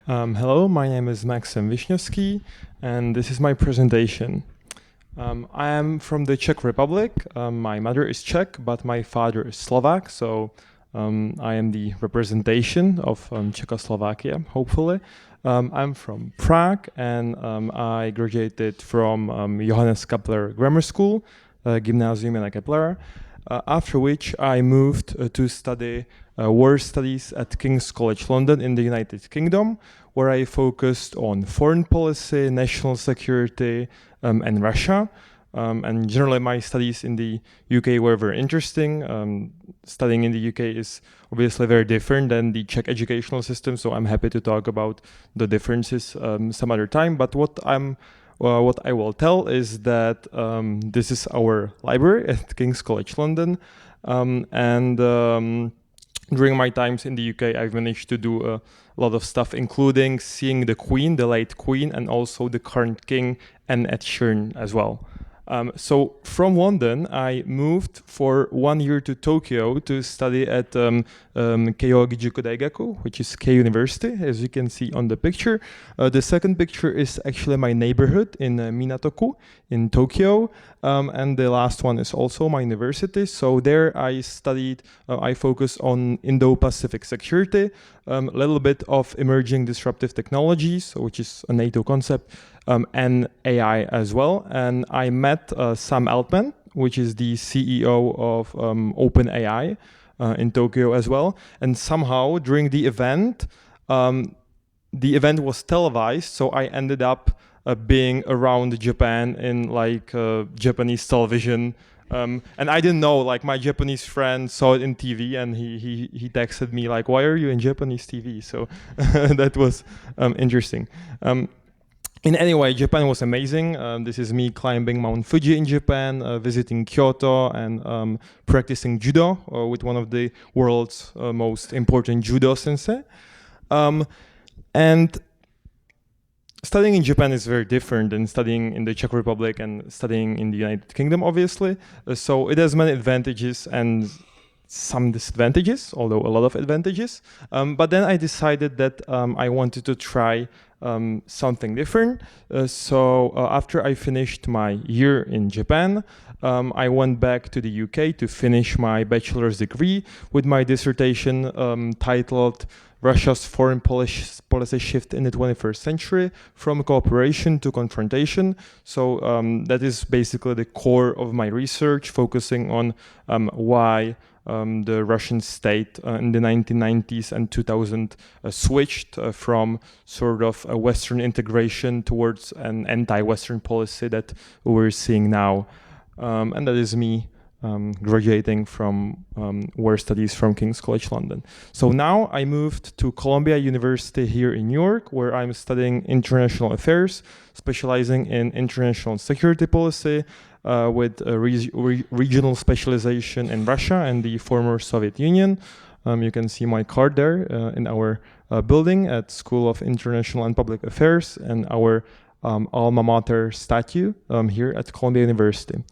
Hello, my name is Maxim Višňovský, and this is my presentation. I am from the Czech Republic. My mother is Czech, but my father is Slovak, so I am the representation of Czechoslovakia, hopefully. I'm from Prague, and I graduated from Johannes Kepler Grammar School, Gymnasium in Kepler, after which I moved to study war studies at King's College London in the United Kingdom, where I focused on foreign policy, national security, and Russia. And generally my studies in the UK were very interesting. Studying in the UK is obviously very different than the Czech educational system, so I'm happy to talk about the differences some other time. But what I will tell is that this is our library at King's College London, during my times in the UK, I've managed to do a lot of stuff, including seeing the Queen, the late Queen, and also the current King and Ed Sheeran as well. So from London, I moved for 1 year to Tokyo to study at Keio Gijuku Daigaku, which is Keio University, as you can see on the picture. The second picture is actually my neighborhood in Minatoku in Tokyo, and the last one is also my university. So there I studied, I focused on Indo-Pacific security, a little bit of emerging disruptive technologies, which is a NATO concept, and AI as well. And I met Sam Altman, which is the CEO of OpenAI in Tokyo as well. And somehow during the event was televised, so I ended up being around Japan in like Japanese television. And I didn't know, like my Japanese friend saw it in TV and he texted me like, why are you in Japanese TV? So that was interesting. In any way, Japan was amazing. This is me climbing Mount Fuji in Japan, visiting Kyoto, and practicing judo with one of the world's most important judo sensei. And studying in Japan is very different than studying in the Czech Republic and studying in the United Kingdom, obviously. So it has many advantages and some disadvantages, although a lot of advantages. But then I decided that I wanted to try something different. So after I finished my year in Japan, I went back to the UK to finish my bachelor's degree with my dissertation titled Russia's Foreign Policy Shift in the 21st Century, from Cooperation to Confrontation. So that is basically the core of my research, focusing on why the Russian state in the 1990s and 2000 switched from sort of a Western integration towards an anti-Western policy that we're seeing now. And that is me graduating from war studies from King's College London. So now I moved to Columbia University here in New York, where I'm studying international affairs, specializing in international security policy, with a regional specialization in Russia and the former Soviet Union. You can see my card there in our building at School of International and Public Affairs, and our alma mater statue here at Columbia University.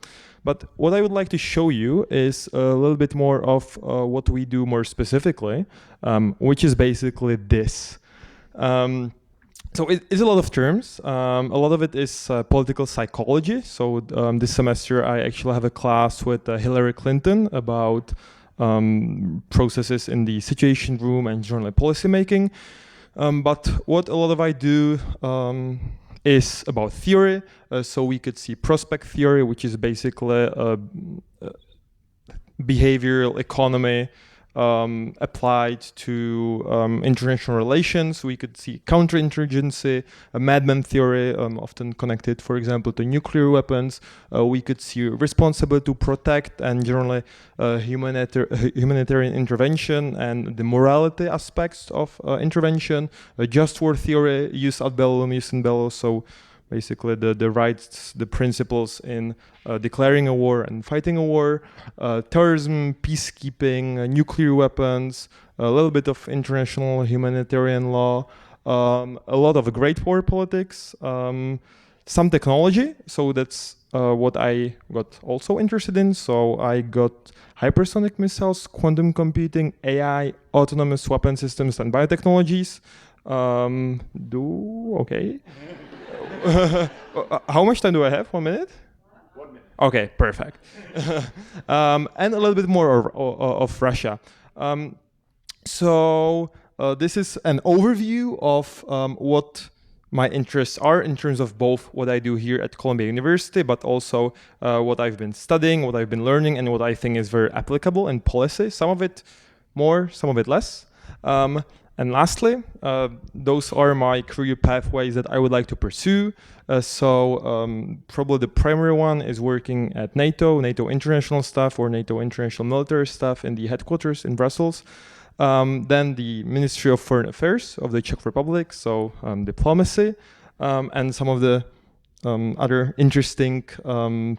But what I would like to show you is a little bit more of what we do more specifically, which is basically this. So it's a lot of terms. A lot of it is political psychology. So this semester I actually have a class with Hillary Clinton about processes in the Situation Room and general policy making. But what a lot of I do is about theory. So we could see prospect theory, which is basically behavioral economy applied to international relations. We could see counterinsurgency, a madman theory, often connected, for example, to nuclear weapons. We could see responsibility to protect and generally humanitarian intervention and the morality aspects of intervention. Just war theory, jus ad bellum, jus in bello. So basically the rights, the principles in declaring a war and fighting a war, terrorism, peacekeeping, nuclear weapons, a little bit of international humanitarian law, a lot of great war politics, some technology. So that's what I got also interested in. So I got hypersonic missiles, quantum computing, AI, autonomous weapon systems, and biotechnologies. Okay. How much time do I have? 1 minute? 1 minute. Okay, perfect. And a little bit more of Russia. So this is an overview of what my interests are in terms of both what I do here at Columbia University, but also what I've been studying, what I've been learning, and what I think is very applicable in policy. Some of it more, some of it less. And lastly, those are my career pathways that I would like to pursue. Probably the primary one is working at NATO international staff or NATO international military staff in the headquarters in Brussels. Then the Ministry of Foreign Affairs of the Czech Republic, so diplomacy, and some of the other interesting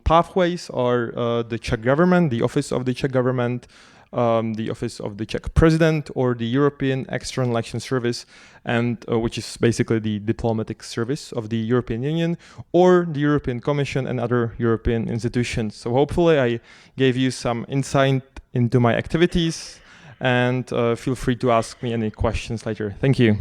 pathways are the Czech government, the office of the Czech government, the office of the Czech president, or the European External Action Service, and which is basically the diplomatic service of the European Union, or the European Commission and other European institutions. So hopefully I gave you some insight into my activities, and feel free to ask me any questions later. Thank you.